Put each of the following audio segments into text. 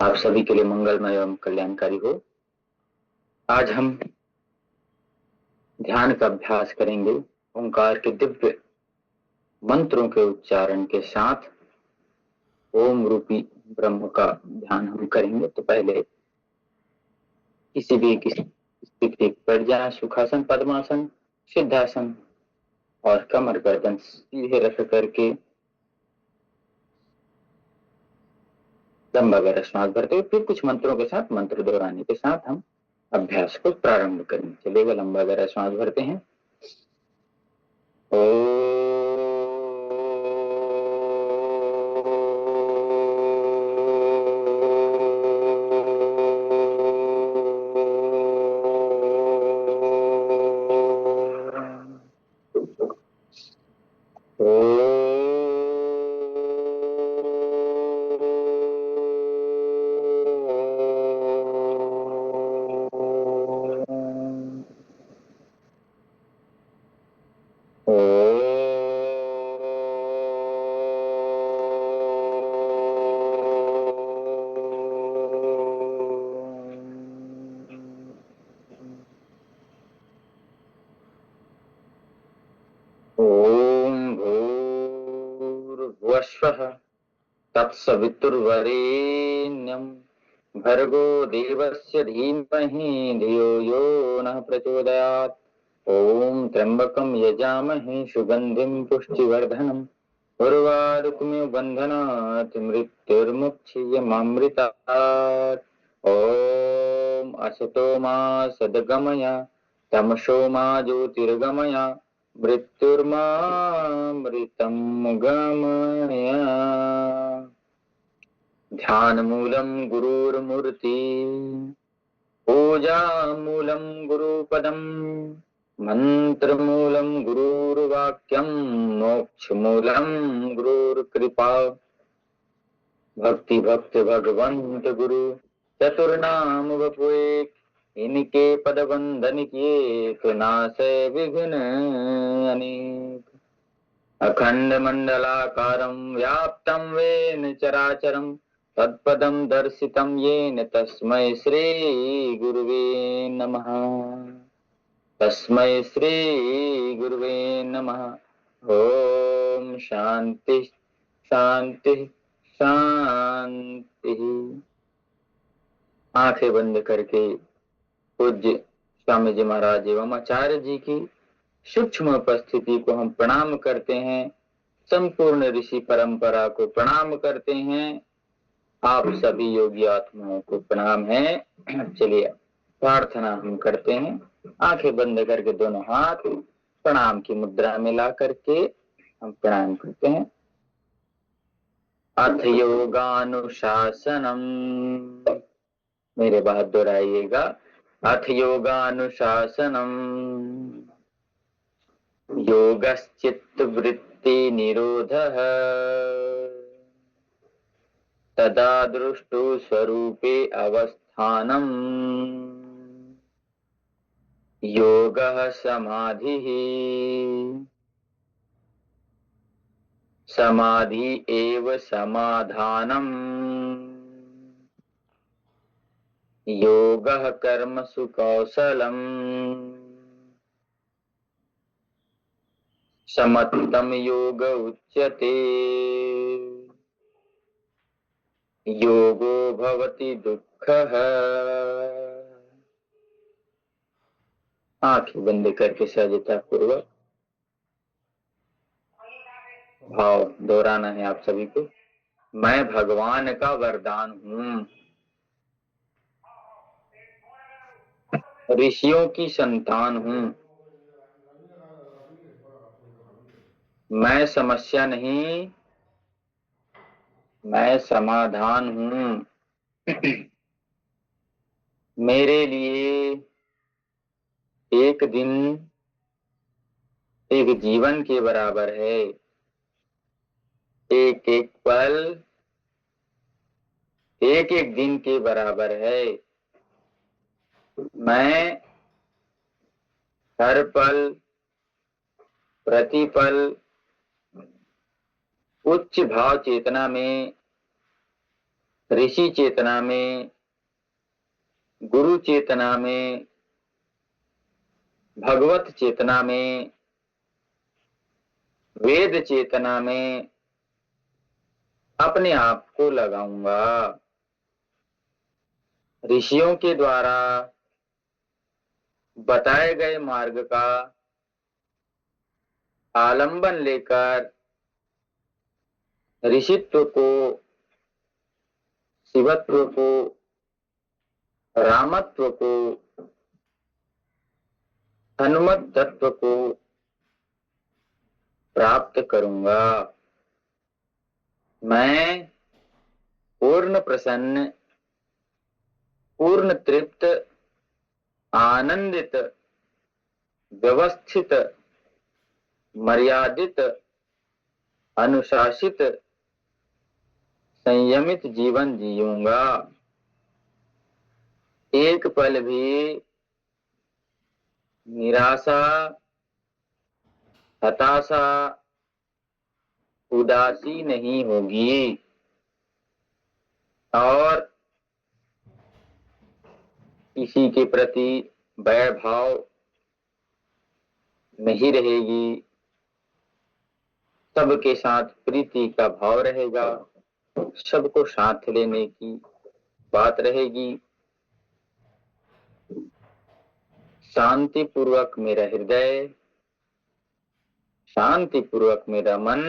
आप सभी के लिए मंगलमय एवं कल्याणकारी हो। आज हम ध्यान का अभ्यास करेंगे। ओंकार के दिव्य मंत्रों के उच्चारण के साथ ओम रूपी ब्रह्म का ध्यान हम करेंगे। तो पहले किसी भी स्थिति पर जाएं, सुखासन, पद्मासन, सिद्धासन, और कमर गर्दन सीधे रख करके लंबा गहरा श्वास भरते हुए फिर कुछ मंत्रों के साथ, मंत्र दोहराने के साथ हम अभ्यास को प्रारंभ करेंगे। चलिएगा, लंबा गहरा श्वास भरते हैं। तत्सवितुर्वरेण्यं भर्गो देवस्य धीमहि धियो यो नः प्रचोदयात्। ओम त्र्यंबकं यजामहे सुगंधिं पुष्टिवर्धनम् उर्वारुकमिव बन्धनात् मृत्युर्मुक्षीयमामृतात्। ओम असतो मा सद्गमय तमसो मा ज्योतिर्गमय मृत्युर्मामृतं गमय। ध्यान मूलं गुरुर्मूर्ति, पूजा मूलं गुरुपदं, मंत्र मूलं गुरुर्वाक्यं, मोक्ष मूलं गुरुर्कृपा। भक्ति भक्त भगवंत गुरु चतुर्नाम वपुएक, इनके पद बंधन किए तो नाशे विघ्न अनेक। अखंड मंडलाकारं व्याप्तं वेन चराचरं तत्पदं दर्शितं येन तस्मै श्री गुरुवे नमः। तस्मै श्री गुरुवे नमः। ओम शांति शांति शांति। आंखें बंद करके पूज्य स्वामी जी महाराज एवं आचार्य जी की सूक्ष्म उपस्थिति को हम प्रणाम करते हैं। संपूर्ण ऋषि परंपरा को प्रणाम करते हैं। आप सभी योगी आत्माओं को प्रणाम है। चलिए प्रार्थना हम करते हैं। आंखें बंद करके दोनों हाथ प्रणाम की मुद्रा में ला करके हम प्रणाम करते हैं। अथ योगानुशासनम, मेरे बाद दोहराइएगा। अथ योगानुशासनम योगश्चित्तवृत्ति निरोधः तदा दृष्टो स्वरूपे अवस्थानम्। योगः समाधिः, समाधि एव समाधानम्। योगः कर्मसु कौशलम्, समत्तम योग उच्यते। योगो भवति दुःखः। आंखें बंद करके सहजता पूर्वक भाव दोहराना है आप सभी को। मैं भगवान का वरदान हूँ, ऋषियों की संतान हूँ। मैं समस्या नहीं, मैं समाधान हूँ। मेरे लिए एक दिन एक जीवन के बराबर है। एक एक पल एक एक दिन के बराबर है। मैं हर पल प्रतिपल उच्च भाव चेतना में ऋषि चेतना में, गुरु चेतना में, भगवत चेतना में, वेद चेतना में अपने आप को लगाऊंगा। ऋषियों के द्वारा बताए गए मार्ग का आलंबन लेकर ऋषित्व को, शिवत्व को, रामत्व को, हनुमत तत्व को प्राप्त करूंगा। मैं पूर्ण प्रसन्न, पूर्ण तृप्त, आनंदित, व्यवस्थित, मर्यादित, अनुशासित, संयमित जीवन जीऊंगा। एक पल भी निराशा, हताशा, उदासी नहीं होगी और किसी के प्रति वैर भाव नहीं रहेगी। सबके साथ प्रीति का भाव रहेगा, सबको साथ लेने की बात रहेगी। शांति पूर्वक मेरा हृदय, शांति पूर्वक मेरा मन,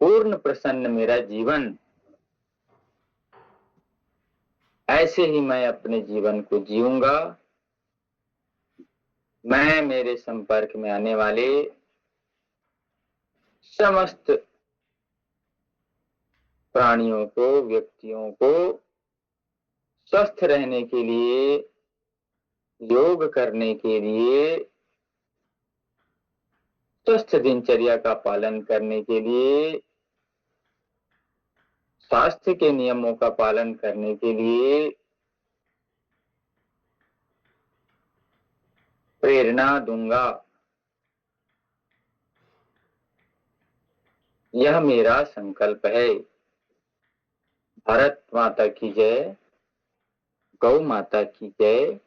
पूर्ण प्रसन्न मेरा जीवन। ऐसे ही मैं अपने जीवन को जीऊंगा। मैं मेरे संपर्क में आने वाले समस्त प्राणियों को, व्यक्तियों को स्वस्थ रहने के लिए, योग करने के लिए, स्वस्थ दिनचर्या का पालन करने के लिए, स्वास्थ्य के नियमों का पालन करने के लिए प्रेरणा दूंगा। यह मेरा संकल्प है। भारत माता की जय, गौ माता की जय,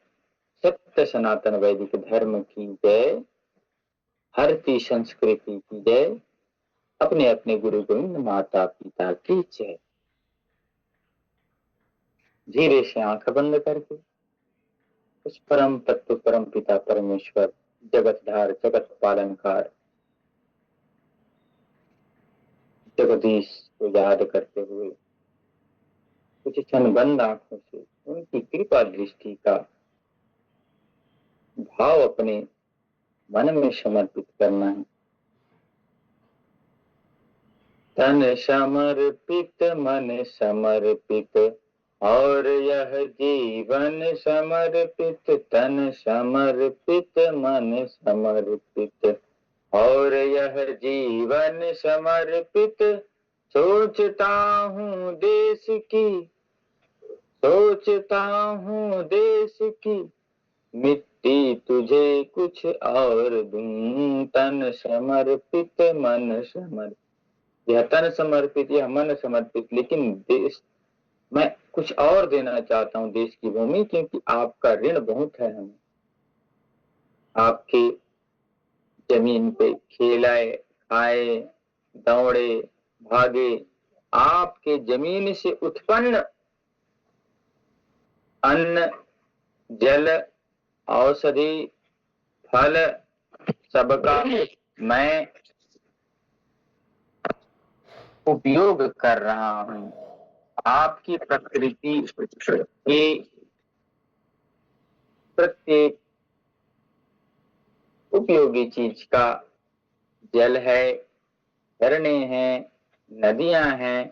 सत्य सनातन वैदिक धर्म की जय, भारतीय संस्कृति की जय, अपने अपने गुरु गोविंद माता पिता की जय। धीरे से आंख बंद करके उस परम तत्व, परम पिता परमेश्वर, जगतधार, जगत पालनकार जगदीश को याद करते हुए कुछ क्षण बंद आंखों से उनकी कृपा दृष्टि का भाव अपने मन में समर्पित करना है। तन समर्पित, मन समर्पित और यह जीवन समर्पित। तन समर्पित, मन समर्पित और यह जीवन समर्पित। सोचता हूँ देश की, सोचता हूँ देश की, मिट्टी तुझे कुछ और दूं। तन समर्पित, मन समर्पित, यह तन समर्पित, यह मन समर्पित, लेकिन देश, मैं कुछ और देना चाहता हूँ देश की भूमि, क्योंकि आपका ऋण बहुत है हमें। आपके जमीन पे खेलाए, खाए, दौड़े, भागे, आपके जमीन से उत्पन्न अन्न, जल, औषधि, फल सबका मैं उपयोग कर रहा हूँ। आपकी प्रकृति के प्रत्येक उपयोगी चीज का जल है, झरने हैं, नदियां हैं,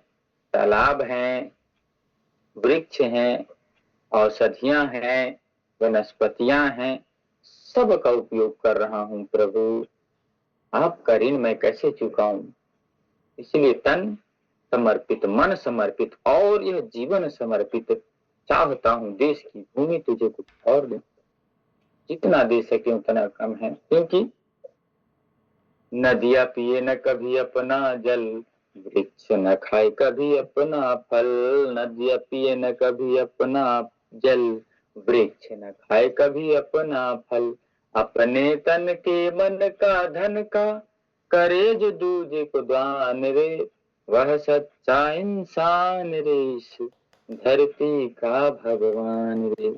तालाब हैं, वृक्ष हैं, औषधियां हैं, वनस्पतियां हैं, सब का उपयोग कर रहा हूं प्रभु। आपका ऋण मैं कैसे चुकाऊं? इसलिए तन समर्पित, मन समर्पित और यह जीवन समर्पित चाहता हूं। देश की भूमि तुझे कुछ और दे, जितना दे सके उतना कम है, क्योंकि नदियां पिए न कभी अपना जल, वृक्ष न खाए कभी अपना फल, नदियाँ पिए न कभी अपना जल। वृक्ष न खाए कभी अपना फल, अपने तन के मन का धन का करे जो दूजे को दान रे। वह सच्चा इंसान रे, इस धरती का भगवान रे।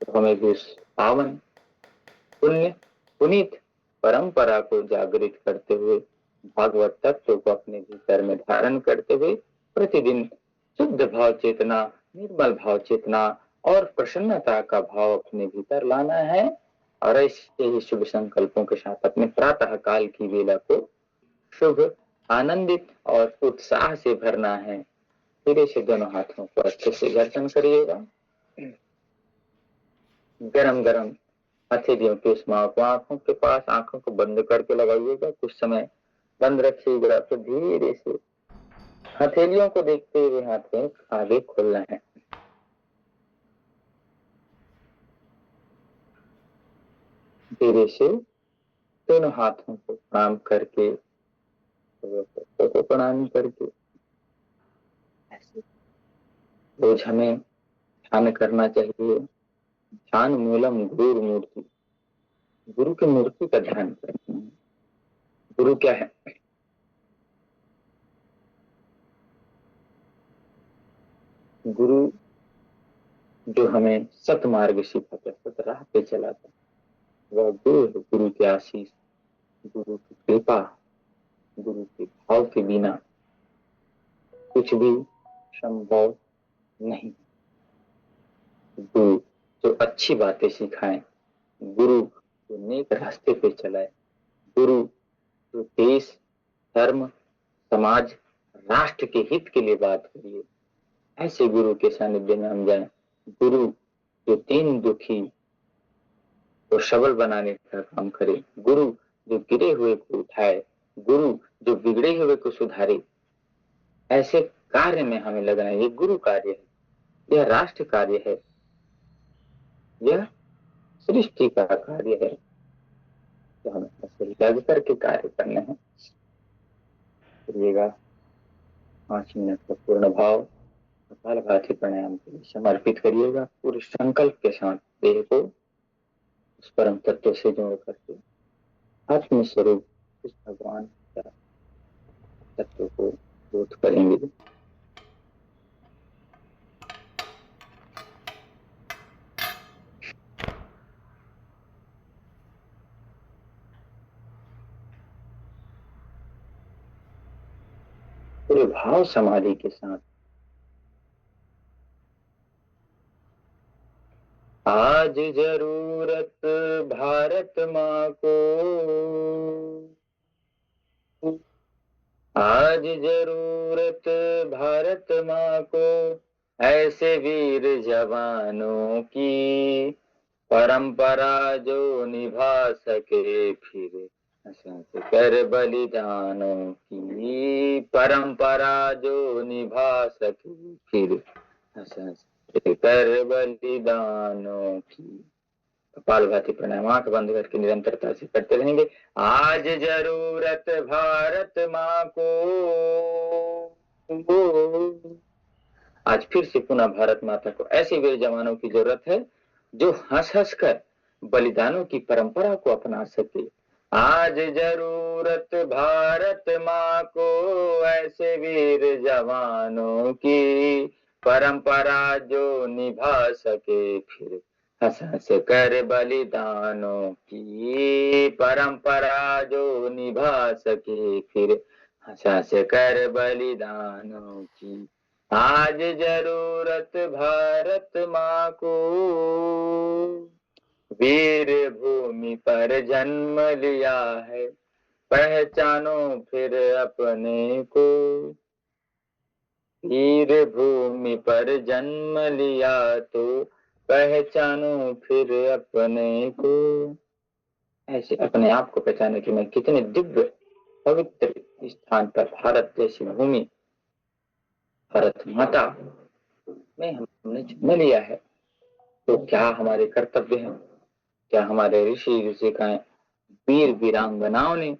तो हमें भी उस पावन पुण्य पुनीत परंपरा को जागृत करते हुए, भागवत तत्व को अपने भीतर में धारण करते हुए प्रतिदिन शुद्ध भाव चेतना, निर्मल भाव चेतना और प्रसन्नता का भाव अपने भीतर लाना है। और ऐसे ही शुभ संकल्पों के साथ अपने प्रातः काल की वेला को शुभ, आनंदित और उत्साह से भरना है। धीरे से दोनों हाथों को अच्छे से घर्षण करिएगा। गरम गरम हथेलियों के उष्मा को आंखों के पास, आंखों को बंद करके लगाइएगा। कुछ समय बंद रखिएगा, फिर धीरे से हथेलियों को देखते हुए हाथों आगे खोलना है। धीरे से दोनों हाथों को प्रणाम करके, को प्रणाम करके ऐसे रोज हमें ध्यान करना चाहिए। ध्यान मूलम गुरु मूर्ति, गुरु की मूर्ति का ध्यान करना है। गुरु क्या है? गुरु जो हमें सतमार्ग सिखाता है, सत राह पे चलाता है, वह गुरु है। गुरु की आशीष, गुरु की कृपा, गुरु के भाव के बिना कुछ भी संभव नहीं। गुरु जो अच्छी बातें सिखाए, गुरु जो नेक रास्ते पे चलाए, गुरु जो देश, धर्म, समाज, राष्ट्र के हित के लिए बात करिए, ऐसे गुरु के सानिध्य में हम जाएं। गुरु जो तीन दुखी को सबल बनाने का काम करे, गुरु जो गिरे हुए को उठाए, गुरु जो बिगड़े हुए को सुधारे, ऐसे कार्य में हमें लगना है। ये गुरु कार्य है, यह राष्ट्र कार्य है, यह सृष्टि का कार्य है। तो हमें ऐसे लग करके कार्य करने हैं। करिएगा 5 मिनट का पूर्ण भाव कपालभाति प्राणायाम के लिए समर्पित करिएगा। पूरे संकल्प के साथ देह को उस परम तत्व से जोड़ करके आत्म स्वरूप उस भगवान का तत्व को बोध करेंगे। पूरे भाव समाधि के साथ आज जरूरत भारत माँ को, आज जरूरत भारत माँ को, ऐसे वीर जवानों की, परंपरा जो निभा सके फिर हंस कर बलिदानों की, परंपरा जो निभा सके फिर हंस कर बलिदानों की। कपालभाति प्राणायाम आंख बंद करके निरंतरता से करते रहेंगे। आज जरूरत भारत माँ को, आज फिर से पुनः भारत माता को ऐसे वीर जवानों की जरूरत है जो हंस हंस कर बलिदानों की परंपरा को अपना सके। आज जरूरत भारत माँ को, ऐसे वीर जवानों की, परंपरा जो निभा सके फिर हंस हंस कर बलिदानों की, परंपरा जो निभा सके फिर हंस हंस कर बलिदानों की। आज जरूरत भारत माँ को, वीर भूमि पर जन्म लिया है, पहचानो फिर अपने को। वीर भूमि पर जन्म लिया तो पहचानो फिर अपने को। ऐसे अपने आप को पहचाने कि मैं कितने दिव्य पवित्र स्थान पर, भारत जैसी भूमि, भारत माता में हमने जन्म लिया है। तो क्या हमारे कर्तव्य हैं, क्या हमारे ऋषि ऋषिकाएं, वीर वीरांगनाओं ने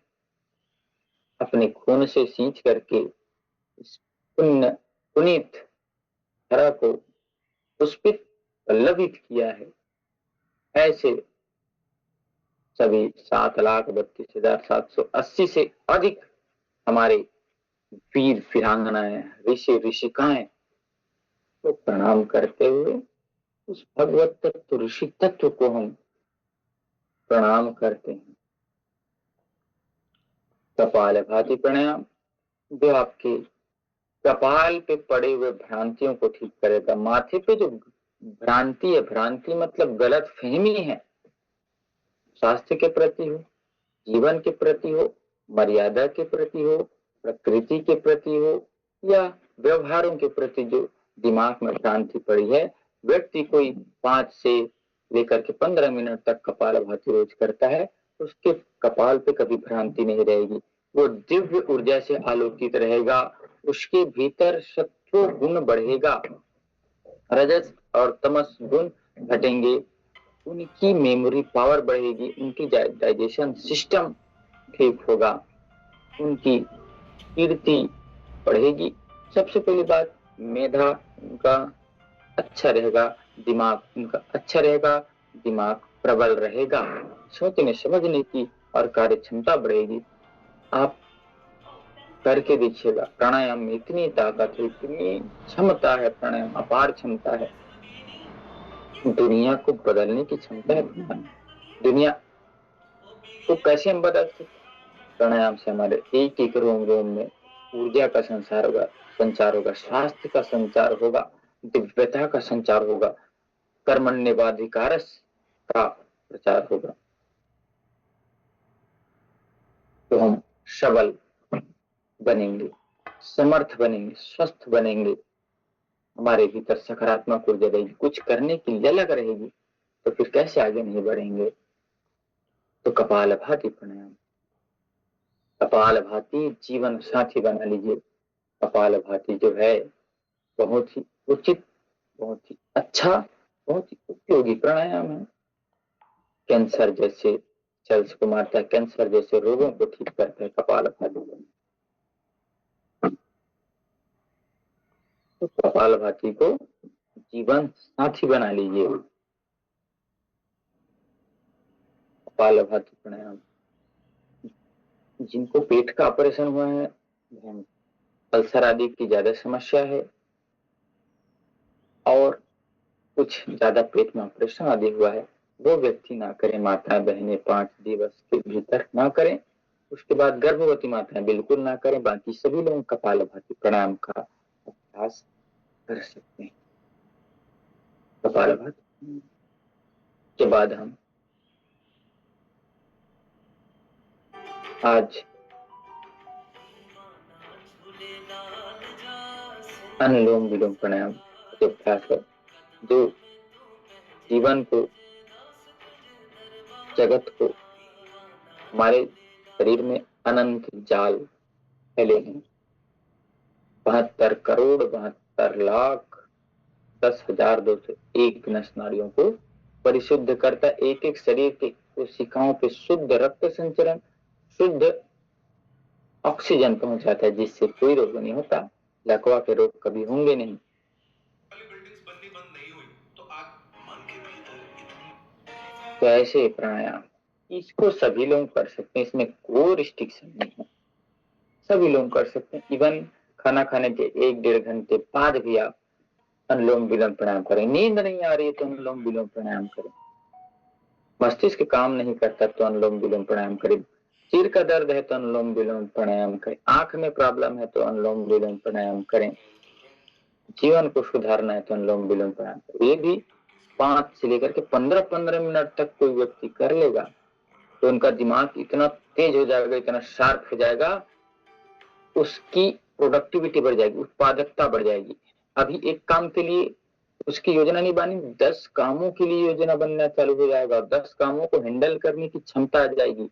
अपने खून से सींच करके इस पुण्य पुनीत धरा को पुष्पित पल्लवित किया है। ऐसे सभी 7,32,780 से अधिक हमारे वीर वीरांगनाएं, ऋषि ऋषिकाएं को प्रणाम करते हुए उस भगवत तत्व, ऋषि तत्व को हम प्रणाम करते हैं। कपाल भाती प्राणायाम जो आपके कपाल पे पड़े हुए भ्रांतियों को ठीक करेगा। माथे पे जो भ्रांति है, भ्रांति मतलब गलत फहमी है, स्वास्थ्य के प्रति हो, जीवन के प्रति हो, मर्यादा के प्रति हो, प्रकृति के प्रति हो या व्यवहारों के प्रति जो दिमाग में भ्रांति पड़ी है, व्यक्ति कोई 5 से लेकर के 15 मिनट तक कपालभाति रोज करता है, उसके कपाल पे कभी भ्रांति नहीं रहेगी। वो दिव्य ऊर्जा से आलोकित रहेगा, उसके भीतर सत्व गुण बढ़ेगा, रजस और तमस गुण घटेंगे, उनकी मेमोरी पावर बढ़ेगी, उनकी डाइजेशन सिस्टम ठीक होगा, उनकी कीर्ति बढ़ेगी। सबसे पहली बात, मेधा उनका अच्छा रहेगा, दिमाग उनका अच्छा रहेगा, दिमाग प्रबल रहेगा, सोचने समझने की और कार्य क्षमता बढ़ेगी। आप करके देखिएगा, प्राणायाम में इतनी ताकत है, इतनी क्षमता है, प्राणायाम अपार क्षमता है, दुनिया को बदलने की क्षमता है। दुनिया को कैसे हम बदल सकते? प्राणायाम से हमारे एक एक रोम रोम में ऊर्जा का संचार होगा, स्वास्थ्य का संचार होगा, दिव्यता का संचार होगा, कर्मण्येवाधिकारस का प्रचार होगा। तो हम सबल बनेंगे, समर्थ बनेंगे, स्वस्थ बनेंगे, हमारे भीतर सकारात्मक ऊर्जा रहेगी, कुछ करने की ललक रहेगी, तो फिर कैसे आगे नहीं बढ़ेंगे। तो कपालभाति प्राणायाम, कपालभाति जीवन साथी बना लीजिए। कपालभाति जो है बहुत ही उचित, बहुत ही अच्छा, बहुत ही उपयोगी प्राणायाम है। कैंसर जैसे सेल्स को मारता है, कैंसर जैसे रोगों को ठीक करता है कपालभाति। तो कपालभाति को जीवन साथी बना लीजिए। कपालभाति प्राणायाम, जिनको पेट का ऑपरेशन हुआ है, अल्सर आदि की ज्यादा समस्या है और कुछ ज्यादा पेट में ऑपरेशन आदि हुआ है, वो व्यक्ति ना करें, माताएं बहनें 5 दिवस के भीतर ना करें, उसके बाद गर्भवती माताएं बिल्कुल ना करें। बाकी सभी लोग कपालभाति प्राणायाम का अभ्यास कर सकते हैं। कपालभाति के बाद हम आज अनुलोम विलोम प्राणायाम के अभ्यास है, जो जीवन को, जगत को, हमारे शरीर में अनंत जाल फैले हैं, 72 करोड़ 72 लाख 10,201 नस नाड़ियों को परिशुद्ध करता, एक एक शरीर के कोशिकाओं पे शुद्ध रक्त संचरण, शुद्ध ऑक्सीजन पहुंचाता है, जिससे कोई रोग नहीं होता, लकवा के रोग कभी होंगे नहीं। तो ऐसे प्राणायाम इसको सभी लोग कर सकते हैं, इसमें कोई रिस्ट्रिक्शन नहीं है, सभी लोग कर सकते हैं। इवन खाना खाने के 1-1.5 घंटे बाद भी आप अनुलोम विलोम प्राणायाम करें। नींद नहीं आ रही है तो अनुलोम विलोम प्राणायाम करें, मस्तिष्क काम नहीं करता तो अनुलोम विलोम प्राणायाम करें, सिर का दर्द है तो अनुलोम विलोम प्राणायाम करें, आंख में प्रॉब्लम है तो अनुलोम विलोम प्राणायाम करें, जीवन को सुधारना है तो अनुलोम विलोम प्राणायाम करें। ये भी 5 से लेकर के 15-15 मिनट तक कोई व्यक्ति कर लेगा तो उनका दिमाग इतना तेज हो जाएगा, इतना शार्प हो जाएगा, उसकी प्रोडक्टिविटी बढ़ जाएगी, उत्पादकता बढ़ जाएगी। अभी एक काम के लिए उसकी योजना नहीं बनी, 10 कामों के लिए योजना बनना चालू हो जाएगा, 10 कामों को हैंडल करने की क्षमता आ जाएगी।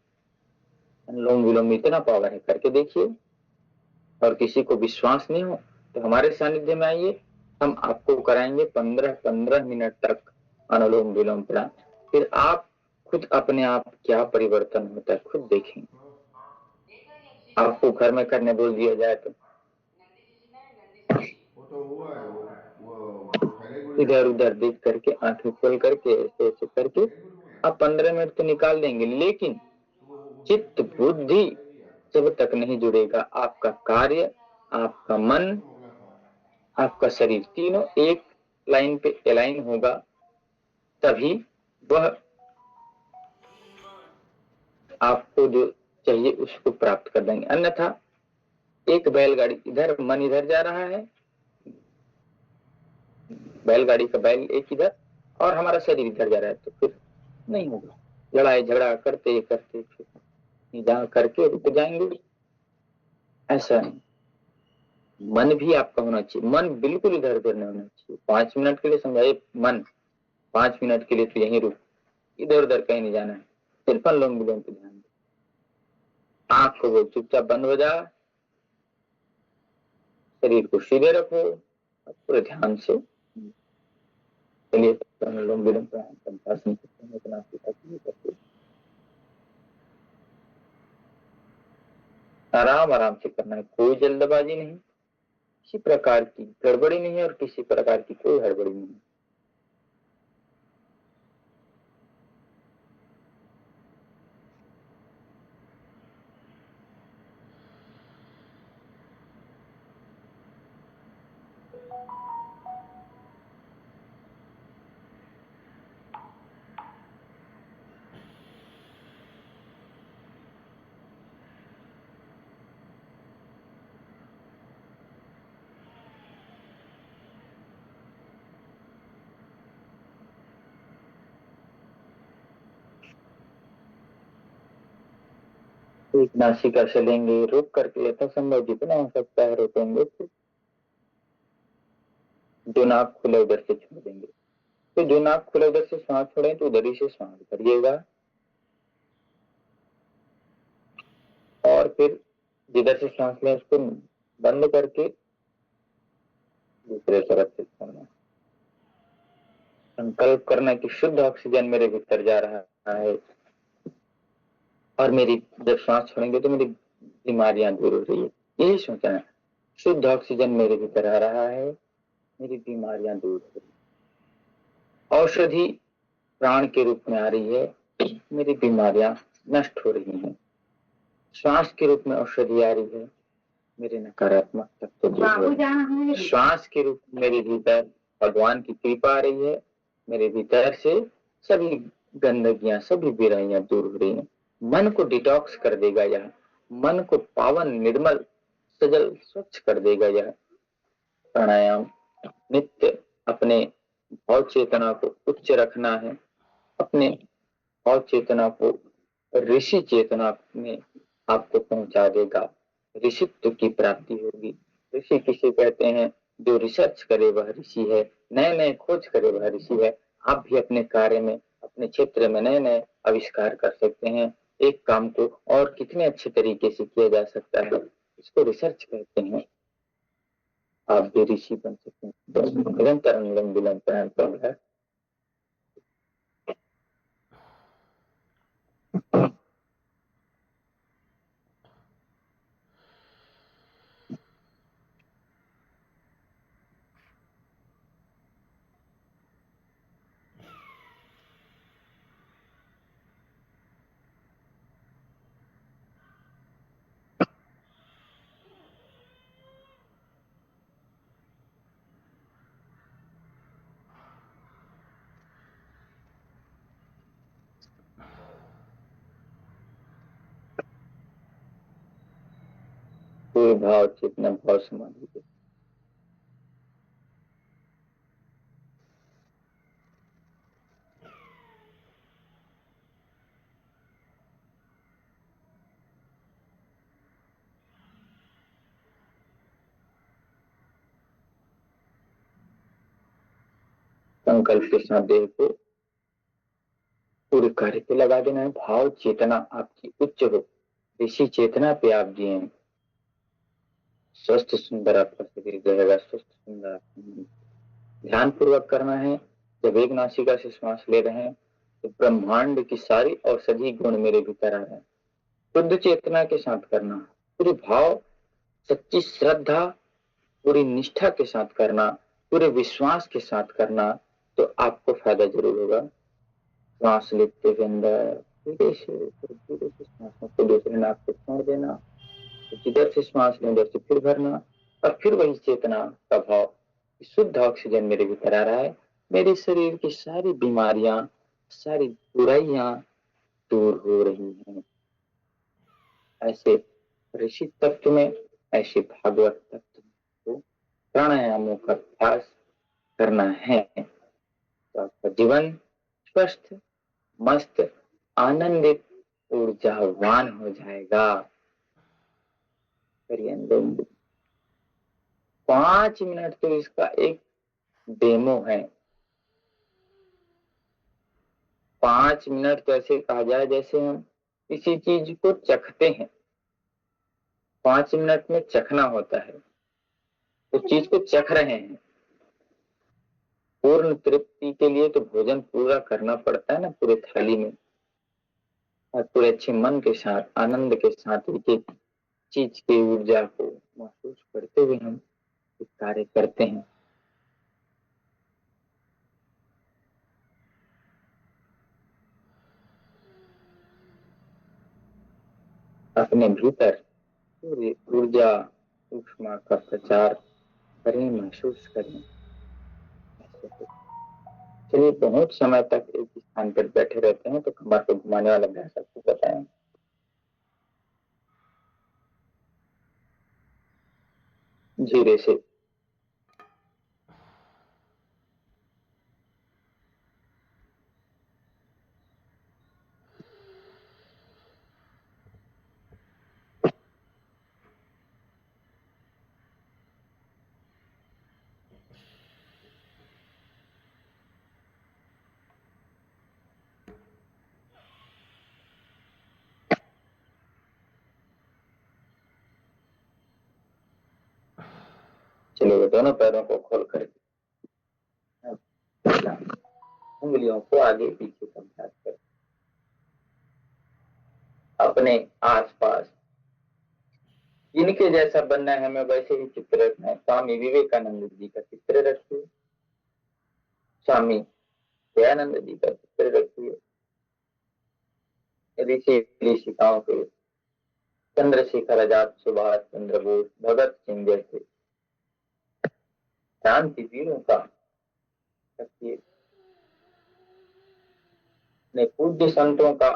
अनुलोम विलोम में इतना पावर है, करके देखिए। और किसी को विश्वास नहीं हो तो हमारे सानिध्य में आइए, हम आपको कराएंगे 15-15 मिनट तक अनुलोम विलोम प्राणायाम, फिर आप खुद अपने आप क्या परिवर्तन होता है खुद देखेंगे। आपको घर में करने बोल दिया जाए तो इधर उधर देख करके, आंखें खोल करके, ऐसे ऐसे करके आप 15 मिनट तो निकाल देंगे, लेकिन चित्त बुद्धि जब तक नहीं जुड़ेगा, आपका कार्य, आपका मन, आपका शरीर तीनों एक लाइन पे अलाइन होगा, तभी वह आपको जो चाहिए उसको प्राप्त कर देंगे। अन्यथा एक बैलगाड़ी इधर, मन इधर जा रहा है, बैलगाड़ी का बैल एक इधर और हमारा शरीर इधर जा रहा है, तो फिर नहीं होगा। लड़ाई झगड़ा करते करते फिर जहाँ करके रुक जाएंगे। ऐसा नहीं, मन भी आपका होना चाहिए, मन बिल्कुल इधर उधर नहीं होना चाहिए। 5 मिनट के लिए समझाइए, मन 5 मिनट के लिए तो यहीं रुक, इधर उधर कहीं नहीं जाना है, सिर्फ अनुलोम विलोम पे ध्यान दे। आंख को वो चुपचाप बंद हो जा, शरीर को सीधे रखो, पूरे ध्यान से चलिए अनुलोम विलोम प्राणायाम इतना करते आराम आराम से करना है, कोई जल्दबाजी नहीं, किसी प्रकार की गड़बड़ी नहीं है और किसी प्रकार की कोई हड़बड़ी नहीं है। एक नासिका से लेंगे, रुक करके यथासंभव जितना हो सकता है रोकेंगे, जो नाक खुले उधर से छोड़ देंगे। तो जो नाक खुले उधर से सांस छोड़े तो उधर ही से सांस भरिएगा, और फिर जिधर से सांस लें उसको बंद करके दूसरे तरफ से छोड़ना। संकल्प करना कि शुद्ध ऑक्सीजन मेरे भीतर जा रहा है, और मेरी जब सांस छोड़ेंगे तो मेरी बीमारियां दूर हो रही है, यही सोचना है। शुद्ध ऑक्सीजन मेरे भीतर आ रहा है, मेरी बीमारियां दूर हो रही है। औषधि प्राण के रूप में आ रही है, मेरी बीमारियां नष्ट हो रही हैं। श्वास के रूप में औषधि आ रही है, मेरे नकारात्मक तत्व दूर हो रहे हैं। श्वास के रूप में मेरे भीतर भगवान की कृपा आ रही है, मेरे भीतर से सभी गंदगियां, सभी बुराइयां दूर हो रही हैं। मन को डिटॉक्स कर देगा यह, मन को पावन निर्मल सजल स्वच्छ कर देगा यह प्राणायाम। नित्य अपने भाव चेतना को उच्च रखना है, अपने भाव चेतना को ऋषि चेतना में आपको पहुंचा देगा, ऋषित्व की प्राप्ति होगी। ऋषि किसे कहते हैं? जो रिसर्च करे वह ऋषि है, नए नए खोज करे वह ऋषि है। आप भी अपने कार्य में, अपने क्षेत्र में नए नए आविष्कार कर सकते हैं। एक काम को और कितने अच्छे तरीके से किया जा सकता है, इसको रिसर्च कहते हैं। आप भी ऋषि बन सकते हैं। निरंतर अनुलोम विलोम प्राणायाम है। पूरे भाव चेतना भाव समाधि के संकल्प के साथ देह को पूरे कार्य पे लगा देना है। भाव चेतना आपकी उच्च हो, ऋषि चेतना पे आप जिए, स्वस्थ सुंदर आपका शरीर रहेगा, स्वस्थ सुंदर। ध्यान पूर्वक करना है। जब एक नासिका से श्वास ले रहे हैं तो ब्रह्मांड की सारी औषधि गुण मेरे भीतर आ रहे हैं। शुद्ध चेतना के साथ करना, पूरी भाव, सच्ची श्रद्धा पूरी निष्ठा के साथ करना, पूरे विश्वास के साथ करना, तो आपको फायदा जरूर होगा। सांस लेते हुए अंदर धीरे से, फिर धीरे से सांसों को दूसरे नाक से छोड़ देना, जिधर से श्वास लें उधर से फिर भरना, और फिर वही चेतना का भाव, शुद्ध ऑक्सीजन मेरे भीतर आ रहा है, मेरे शरीर की सारी बीमारियां, सारी बुराइयां दूर हो रही हैं। ऐसे ऋषि तत्व में, ऐसे भागवत तत्व को प्राणायामों का अभ्यास करना है, तो आपका जीवन स्वस्थ, मस्त, आनंदित, ऊर्जावान हो जाएगा। 5 मिनट तो इसका एक डेमो है। 5 मिनट तो ऐसे कहा जाए जैसे हम किसी चीज को चखते हैं। 5 मिनट में चखना होता है, उस चीज को चख रहे हैं। पूर्ण तृप्ति के लिए तो भोजन पूरा करना पड़ता है ना, पूरे थाली में, और पूरे अच्छे मन के साथ, आनंद के साथ एक एक चीज की ऊर्जा को महसूस करते हुए हम इस कार्य करते हैं। अपने भीतर पूरी ऊर्जा, ऊष्मा का प्रचार करें, महसूस करें। चलिए, बहुत समय तक एक स्थान पर बैठे रहते हैं तो कमर को घुमाने वाला अभ्यास आपको बताएं। धीरे से चलिए, दोनों पैरों को खोल कर उंगलियों को आगे पीछे का अभ्यास करें। अपने आसपास जिनके जैसा बनना है हमें वैसे ही चित्र रखना है। स्वामी विवेकानंद जी का चित्र रखिए, स्वामी दयानंद जी का चित्र रखिए, ऋषि ऋषिकाओं के चंद्रशेखर आजाद, सुभाष चंद्र बोस, भगत सिंह जैसे क्रांति वीरों का रखिए, अपने पूज्य संतों का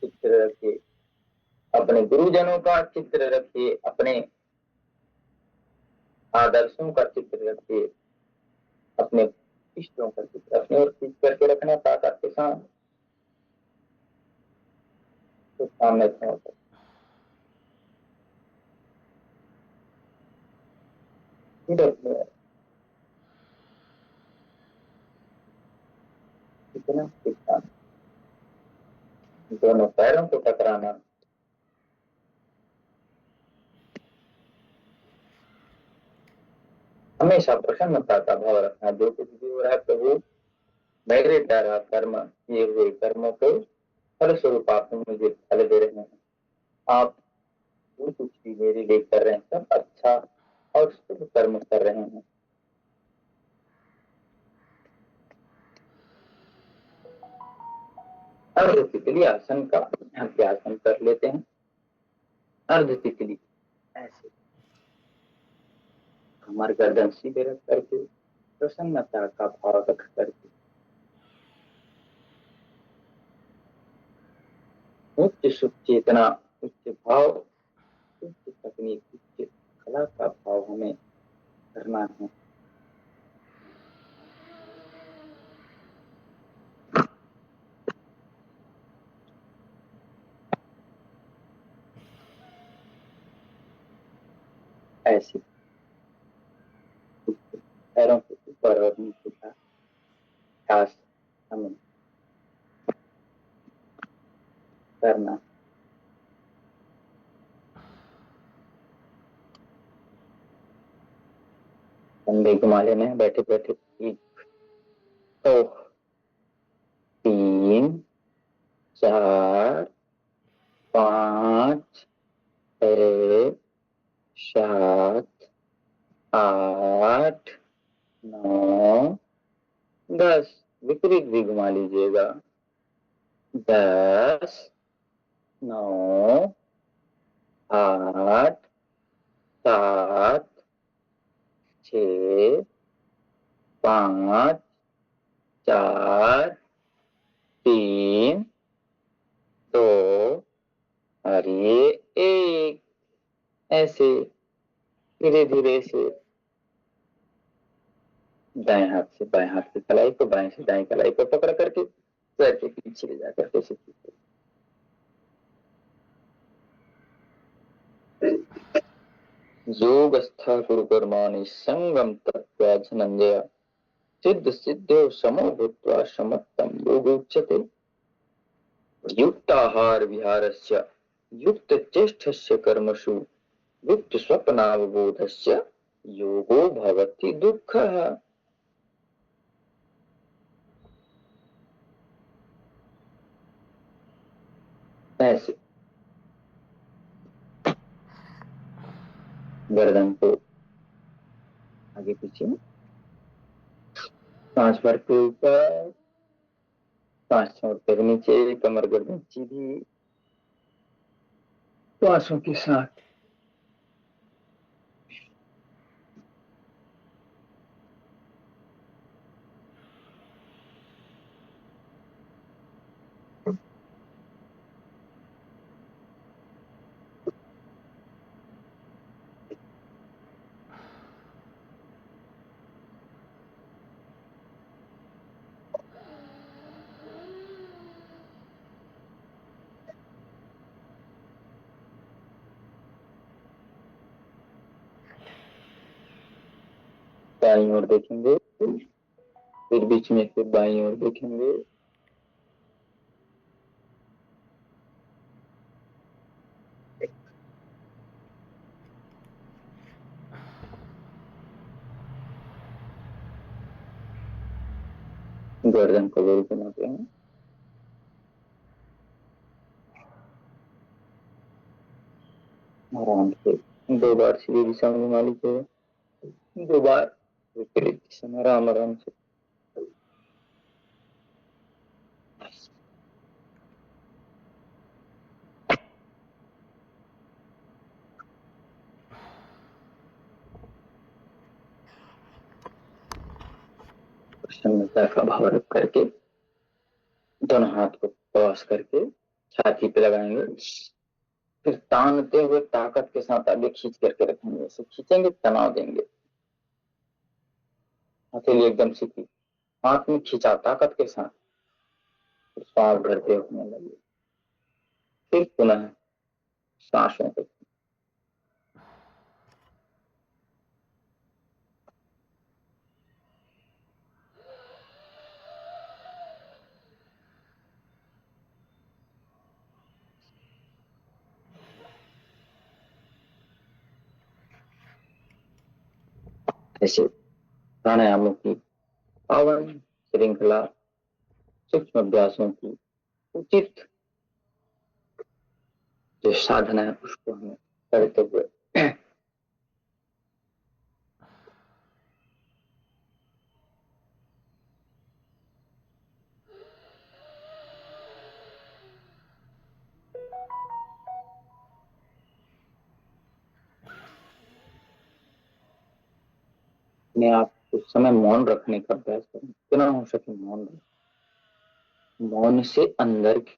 चित्र रखिए, अपने गुरुजनों का चित्र रखिए, अपने आदर्शों का चित्र रखिए, अपने इष्टों का चित्र अपने और खींच करके रखना ताकत के साथ, तो सामने होता है। कितना सीखना, दोनों पैरों को टकराना, हमेशा प्रसन्नता का भाव रखना। जो कुछ भी हो रहा है प्रभु, मेरे द्वारा कर्म किए हुए कर्मों को फल स्वरूप आप मुझे फल दे रहे हैं। आप जो कुछ भी मेरे लिए कर रहे हैं सब अच्छा और शुभ कर्म कर रहे हैं। अर्ध तितली आसन का अभ्यास हम कर लेते हैं। अर्ध तितली, ऐसे कमर गर्दन सीधे रख करके, प्रसन्नता का भाव रख करके, उच्च सुख चेतना, उच्च भाव, उच्च तकनीक, उच्च कला का भाव हमें करना है। ऐसे पैरों के ऊपर और नीचे का अभ्यास हमें करना। कंधे घुमा लेने हैं बैठे बैठे। 1, 2, 3, 4, 5, 6, 7, 8, 9, 10। विपरीत भी घुमा लीजिएगा। 10, 9, 8, 7, 6, 5, 4, 3, 2 और ये 1। ऐसे धीरे धीरे से दाएं हाथ से बाएं हाथ की कलाई को, बाएं से दाएं कलाई को पकड़ करके पैर के पीछे ले जाकर के सीखिए। योगस्थ गुरुकर्माणि संगम तत्त्वा धनंजय सिद्ध सिद्धो समो भूत्वा समत्तम योग उच्यते। युक्ताहार विहारस्य युक्त चेष्टस्य कर्मसु युक्त स्वप्नावबोधस्य योगो भवति दुःखः। ऐसे गर्दन को आगे पीछे, सांस भरते ऊपर, सांस छोड़ते हुए नीचे, कमर गर्दन सीधी, श्वासों के साथ। दाईं ओर देखेंगे, फिर बीच में से बाईं ओर देखेंगे। गर्दन को गोल घुमाते हैं। आराम से 2 बार सीधी दिशा में घुमा लीजिए, 2 बार विपरीत दिशा में आराम आराम से। प्रसन्नता का भाव रख करके दोनों हाथ को क्रॉस करके छाती पे लगाएंगे, फिर तानते हुए ताकत के साथ आगे खींच करके रखेंगे। ऐसे खींचेंगे, तनाव देंगे, हथेली एकदम सीधी, हाथ में खींचा ताकत के साथ, फिर सांस भरते उठने लगे। फिर पुनः सांसों को ऐसे प्राणायामों की पावन श्रृंखला, सूक्ष्म अभ्यासों की उचित जो साधना है उसको हमें करते हुए अपने आप कुछ समय मौन रखने का अभ्यास करें, जितना हो सके मौन रखें। मौन से अंदर की